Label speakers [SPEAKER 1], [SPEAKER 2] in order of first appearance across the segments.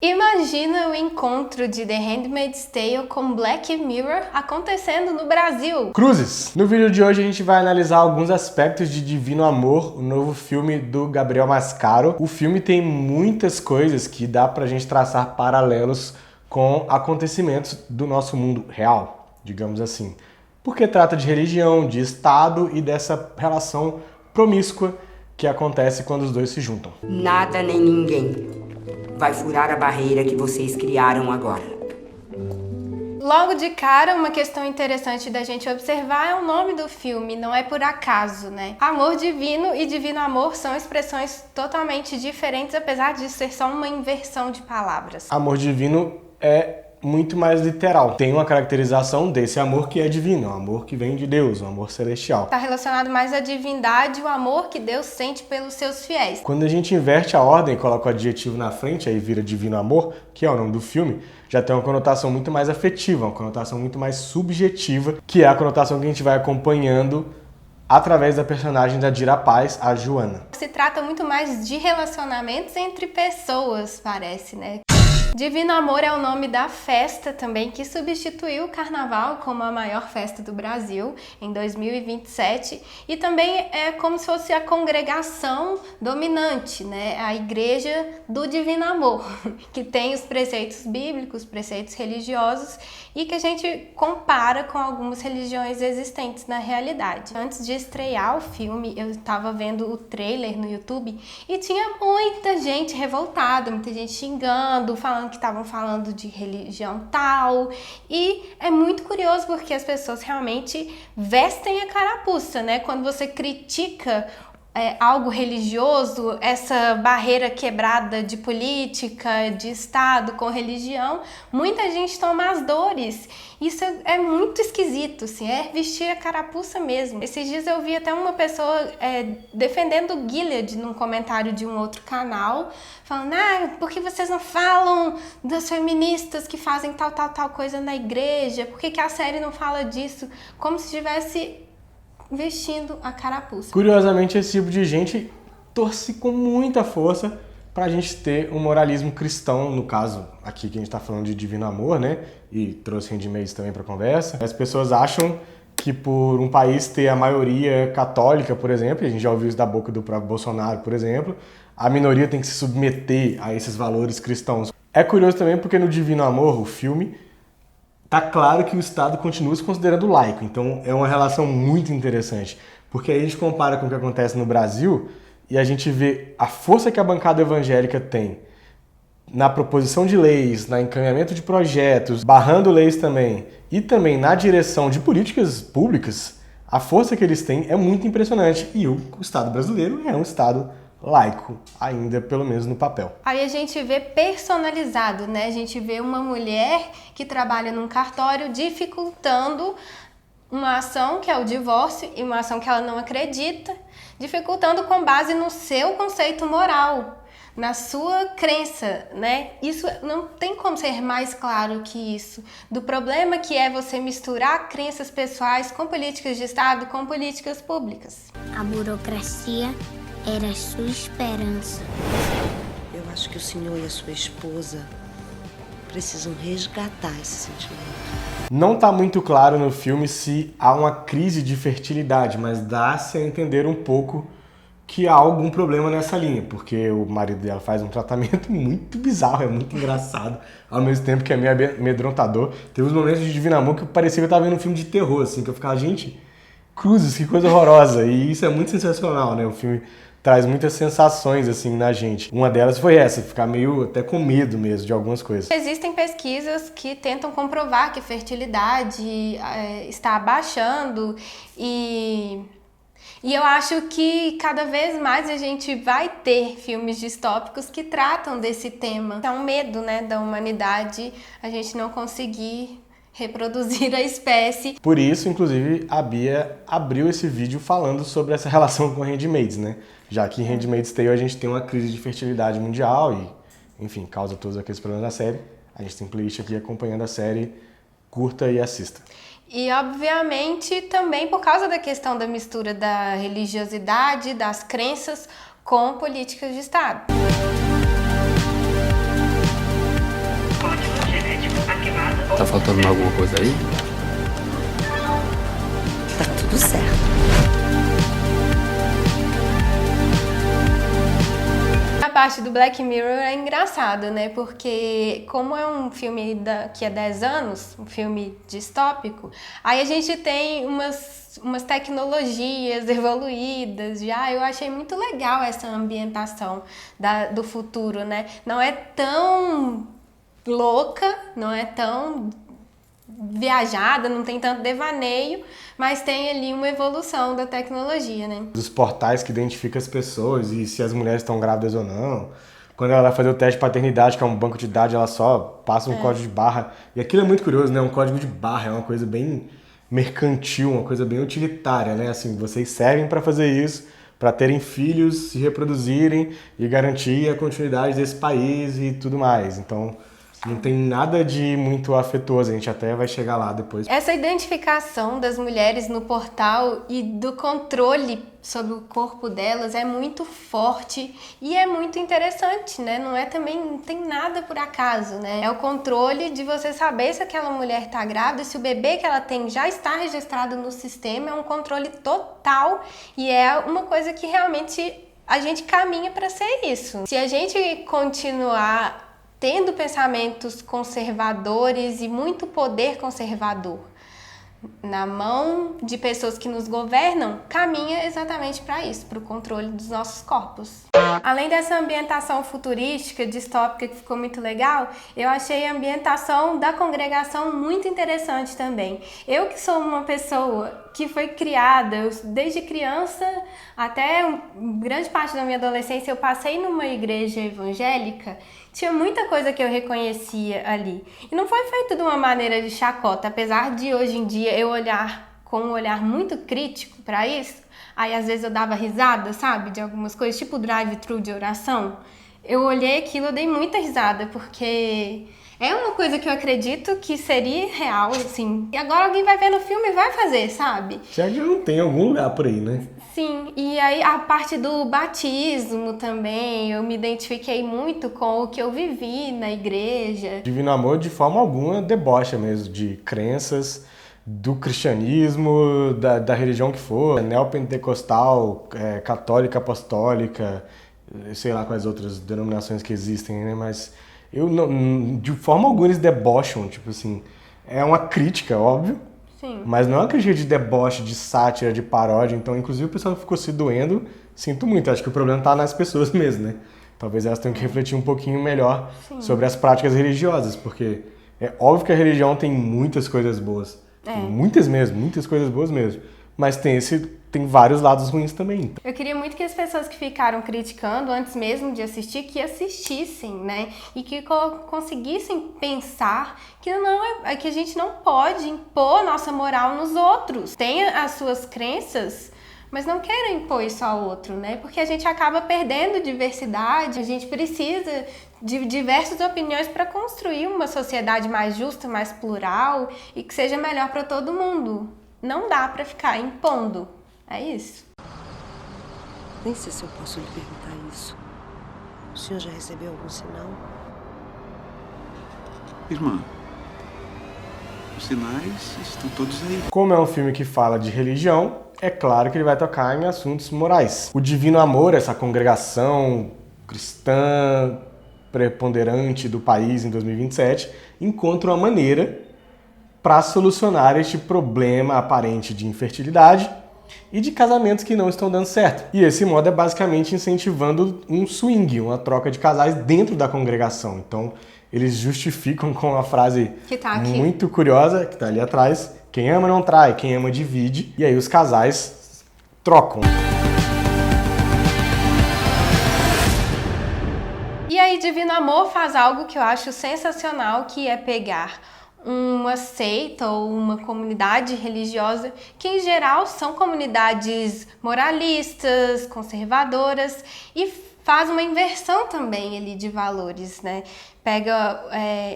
[SPEAKER 1] Imagina o encontro de The Handmaid's Tale com Black Mirror acontecendo no Brasil!
[SPEAKER 2] Cruzes! No vídeo de hoje a gente vai analisar alguns aspectos de Divino Amor, o novo filme do Gabriel Mascaro. O filme tem muitas coisas que dá pra gente traçar paralelos com acontecimentos do nosso mundo real, digamos assim. Porque trata de religião, de Estado e dessa relação promíscua que acontece quando os dois se juntam.
[SPEAKER 3] Nada nem ninguém vai furar a barreira que vocês criaram agora.
[SPEAKER 1] Logo de cara, uma questão interessante da gente observar é o nome do filme, não é por acaso, né? Amor divino e divino amor são expressões totalmente diferentes, apesar de ser só uma inversão de palavras.
[SPEAKER 2] Amor divino é muito mais literal. Tem uma caracterização desse amor que é divino, um amor que vem de Deus, um amor celestial.
[SPEAKER 1] Está relacionado mais à divindade, o amor que Deus sente pelos seus fiéis.
[SPEAKER 2] Quando a gente inverte a ordem e coloca o adjetivo na frente, aí vira divino amor, que é o nome do filme, já tem uma conotação muito mais afetiva, uma conotação muito mais subjetiva, que é a conotação que a gente vai acompanhando através da personagem da Dira Paz, a Joana.
[SPEAKER 1] Se trata muito mais de relacionamentos entre pessoas, parece, né? Divino Amor é o nome da festa também que substituiu o Carnaval como a maior festa do Brasil em 2027 e também é como se fosse a congregação dominante, né? A Igreja do Divino Amor, que tem os preceitos bíblicos, preceitos religiosos e que a gente compara com algumas religiões existentes na realidade. Antes de estrear o filme, eu estava vendo o trailer no YouTube e tinha muita gente revoltada, muita gente xingando, falando que estavam falando de religião tal, e é muito curioso porque as pessoas realmente vestem a carapuça, né? Quando você critica algo religioso, essa barreira quebrada de política, de Estado com religião, muita gente toma as dores. Isso é muito esquisito, assim, é vestir a carapuça mesmo. Esses dias eu vi até uma pessoa defendendo o Gilead num comentário de um outro canal, falando, por que vocês não falam das feministas que fazem tal coisa na igreja? Por que a série não fala disso? Como se tivesse vestindo a carapuça.
[SPEAKER 2] Curiosamente, esse tipo de gente torce com muita força pra gente ter um moralismo cristão, no caso aqui que a gente tá falando de Divino Amor, né? E trouxe Handmaid's também pra conversa. As pessoas acham que por um país ter a maioria católica, por exemplo, e a gente já ouviu isso da boca do próprio Bolsonaro, por exemplo, a minoria tem que se submeter a esses valores cristãos. É curioso também porque no Divino Amor, o filme, tá claro que o Estado continua se considerando laico, então é uma relação muito interessante, porque aí a gente compara com o que acontece no Brasil e a gente vê a força que a bancada evangélica tem na proposição de leis, na encaminhamento de projetos, barrando leis também, e também na direção de políticas públicas, a força que eles têm é muito impressionante, e o Estado brasileiro é um Estado laico, ainda pelo menos no papel.
[SPEAKER 1] Aí a gente vê personalizado, né? A gente vê uma mulher que trabalha num cartório dificultando uma ação que é o divórcio e uma ação que ela não acredita, dificultando com base no seu conceito moral, na sua crença, né? Isso não tem como ser mais claro que isso, do problema que é você misturar crenças pessoais com políticas de Estado, com políticas públicas.
[SPEAKER 4] A burocracia era sua esperança.
[SPEAKER 5] Eu acho que o senhor e a sua esposa precisam resgatar esse sentimento.
[SPEAKER 2] Não está muito claro no filme se há uma crise de fertilidade, mas dá-se a entender um pouco que há algum problema nessa linha, porque o marido dela faz um tratamento muito bizarro, é muito engraçado, ao mesmo tempo que é meio amedrontador. Teve uns momentos de Divino Amor que parecia que eu estava vendo um filme de terror, assim, que eu ficava, gente, cruzes, que coisa horrorosa, e isso é muito sensacional, né? O filme traz muitas sensações assim na gente. Uma delas foi essa, ficar meio até com medo mesmo de algumas coisas.
[SPEAKER 1] Existem pesquisas que tentam comprovar que a fertilidade está abaixando e eu acho que cada vez mais a gente vai ter filmes distópicos que tratam desse tema. É um medo, né, da humanidade a gente não conseguir reproduzir a espécie.
[SPEAKER 2] Por isso, inclusive, a Bia abriu esse vídeo falando sobre essa relação com Handmaid's, né? Já que em Handmaid's Tale a gente tem uma crise de fertilidade mundial e, enfim, causa todos aqueles problemas da série. A gente tem playlist aqui acompanhando a série, curta e assista.
[SPEAKER 1] E, obviamente, também por causa da questão da mistura da religiosidade, das crenças com políticas de Estado.
[SPEAKER 6] faltando alguma coisa aí?
[SPEAKER 5] Tá tudo certo.
[SPEAKER 1] A parte do Black Mirror é engraçado, né? Porque como é um filme daqui a 10 anos, um filme distópico, aí a gente tem umas tecnologias evoluídas já. Eu achei muito legal essa ambientação do futuro, né? Não é tão louca, não é tão viajada, não tem tanto devaneio, mas tem ali uma evolução da tecnologia, né?
[SPEAKER 2] Dos portais que identificam as pessoas e se as mulheres estão grávidas ou não. Quando ela vai fazer o teste de paternidade, que é um banco de dados, ela só passa um código de barra. E aquilo é muito curioso, né? Um código de barra é uma coisa bem mercantil, uma coisa bem utilitária, né? Assim, vocês servem para fazer isso, para terem filhos, se reproduzirem e garantir a continuidade desse país e tudo mais. Então, não tem nada de muito afetuoso, a gente até vai chegar lá depois.
[SPEAKER 1] Essa identificação das mulheres no portal e do controle sobre o corpo delas é muito forte e é muito interessante, né? Não tem nada por acaso, né? É o controle de você saber se aquela mulher está grávida, se o bebê que ela tem já está registrado no sistema, é um controle total e é uma coisa que realmente a gente caminha para ser isso. Se a gente continuar tendo pensamentos conservadores e muito poder conservador na mão de pessoas que nos governam, caminha exatamente para isso, para o controle dos nossos corpos. Além dessa ambientação futurística, distópica, que ficou muito legal, eu achei a ambientação da congregação muito interessante também. Eu que sou uma pessoa que foi criada, desde criança até grande parte da minha adolescência, eu passei numa igreja evangélica, tinha muita coisa que eu reconhecia ali. E não foi feito de uma maneira de chacota, apesar de hoje em dia eu olhar com um olhar muito crítico para isso. Aí às vezes eu dava risada, sabe, de algumas coisas, tipo drive-thru de oração. Eu olhei aquilo, eu dei muita risada, porque é uma coisa que eu acredito que seria real, assim. E agora alguém vai ver no filme e vai fazer, sabe?
[SPEAKER 2] Já que não tem algum lugar por aí, né?
[SPEAKER 1] Sim, e aí a parte do batismo também, eu me identifiquei muito com o que eu vivi na igreja.
[SPEAKER 2] Divino Amor, de forma alguma, debocha mesmo de crenças, do cristianismo, da religião que for, neopentecostal, católica, apostólica, sei lá quais outras denominações que existem, né? Mas eu não, de forma alguma eles debocham, tipo assim, é uma crítica, óbvio.
[SPEAKER 1] Sim.
[SPEAKER 2] Mas não é uma crítica de deboche, de sátira, de paródia. Então, inclusive, o pessoal ficou se doendo. Sinto muito. Acho que o problema tá nas pessoas mesmo, né? Talvez elas tenham que refletir um pouquinho melhor sobre as práticas religiosas. Porque é óbvio que a religião tem muitas coisas boas. Muitas mesmo, muitas coisas boas mesmo. Mas tem vários lados ruins também.
[SPEAKER 1] Eu queria muito que as pessoas que ficaram criticando antes mesmo de assistir, que assistissem, né? E que conseguissem pensar que que a gente não pode impor nossa moral nos outros. Tenha as suas crenças, mas não queira impor isso ao outro, né? Porque a gente acaba perdendo diversidade, a gente precisa de diversas opiniões para construir uma sociedade mais justa, mais plural e que seja melhor para todo mundo. Não dá para ficar impondo. É isso.
[SPEAKER 5] Nem sei se eu posso lhe perguntar isso. O senhor já recebeu algum sinal?
[SPEAKER 7] Irmã, os sinais estão todos aí.
[SPEAKER 2] Como é um filme que fala de religião, é claro que ele vai tocar em assuntos morais. O Divino Amor, essa congregação cristã preponderante do país em 2027, encontra uma maneira para solucionar este problema aparente de infertilidade e de casamentos que não estão dando certo. E esse modo é basicamente incentivando um swing, uma troca de casais dentro da congregação. Então, eles justificam com uma frase muito curiosa, que está ali atrás: quem ama não trai, quem ama divide. E aí os casais trocam.
[SPEAKER 1] E aí Divino Amor faz algo que eu acho sensacional, que é pegar uma seita ou uma comunidade religiosa, que em geral são comunidades moralistas, conservadoras, e faz uma inversão também ali de valores, né? Pega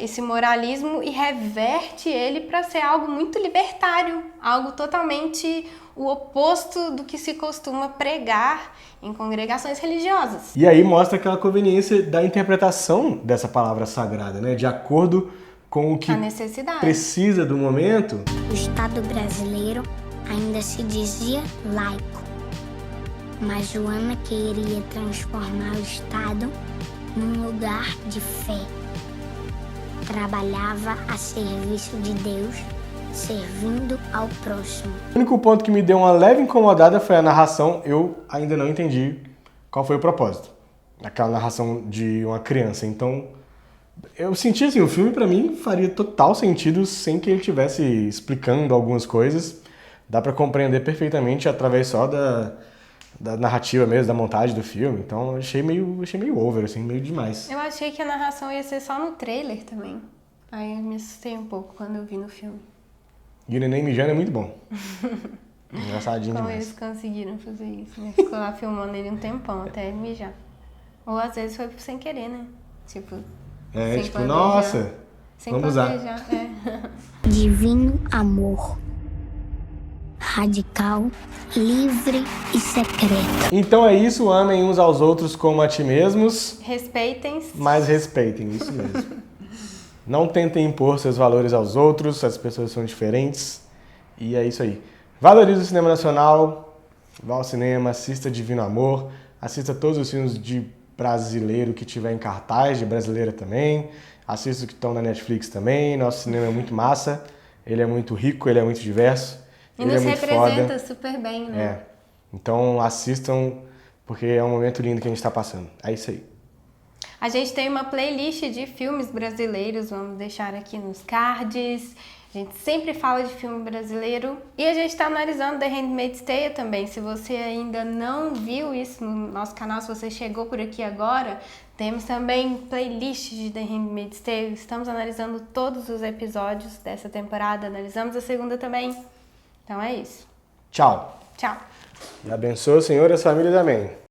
[SPEAKER 1] esse moralismo e reverte ele para ser algo muito libertário, algo totalmente o oposto do que se costuma pregar em congregações religiosas.
[SPEAKER 2] E aí mostra aquela conveniência da interpretação dessa palavra sagrada, né? De acordo com o que
[SPEAKER 1] A necessidade.
[SPEAKER 2] precisa do momento.
[SPEAKER 4] O Estado brasileiro ainda se dizia laico, mas Joana queria transformar o Estado num lugar de fé. Trabalhava a serviço de Deus, servindo ao próximo.
[SPEAKER 2] O único ponto que me deu uma leve incomodada foi a narração. Eu ainda não entendi qual foi o propósito. Aquela narração de uma criança. Então, eu senti assim, o filme pra mim faria total sentido sem que ele estivesse explicando algumas coisas. Dá pra compreender perfeitamente através só da narrativa mesmo, da montagem do filme. Então, eu achei meio over, assim, meio demais.
[SPEAKER 1] Eu achei que a narração ia ser só no trailer também. Aí eu me assustei um pouco quando eu vi no filme.
[SPEAKER 2] E o Neném Mijando é muito bom. Engraçadinho
[SPEAKER 1] Como
[SPEAKER 2] demais.
[SPEAKER 1] eles conseguiram fazer isso, né? Ficou lá filmando ele um tempão até ele mijar. Ou às vezes foi sem querer, né? Tipo, sem
[SPEAKER 2] tipo,
[SPEAKER 1] planejar.
[SPEAKER 2] nossa,
[SPEAKER 1] Sem
[SPEAKER 2] vamos usar.
[SPEAKER 1] planejar, é.
[SPEAKER 4] Divino amor. Radical, livre e secreto.
[SPEAKER 2] Então é isso, amem uns aos outros como a ti mesmos,
[SPEAKER 1] Respeitem-se.
[SPEAKER 2] mas respeitem, isso mesmo. Não tentem impor seus valores aos outros, as pessoas são diferentes, e é isso aí. Valorize o cinema nacional, vá ao cinema, assista Divino Amor, assista todos os filmes de brasileiro que tiver em cartaz, de brasileira também, assista os que estão na Netflix também, nosso cinema é muito massa, ele é muito rico, ele é muito diverso.
[SPEAKER 1] E
[SPEAKER 2] Ele
[SPEAKER 1] nos
[SPEAKER 2] é muito
[SPEAKER 1] representa
[SPEAKER 2] foda.
[SPEAKER 1] super bem, né?
[SPEAKER 2] É. Então assistam, porque é um momento lindo que a gente está passando. É isso aí.
[SPEAKER 1] A gente tem uma playlist de filmes brasileiros, vamos deixar aqui nos cards. A gente sempre fala de filme brasileiro. E a gente está analisando The Handmaid's Tale também. Se você ainda não viu isso no nosso canal, se você chegou por aqui agora, temos também playlist de The Handmaid's Tale. Estamos analisando todos os episódios dessa temporada. Analisamos a segunda também. Então é isso.
[SPEAKER 2] Tchau.
[SPEAKER 1] Tchau.
[SPEAKER 2] E abençoe o Senhor e as famílias. Amém.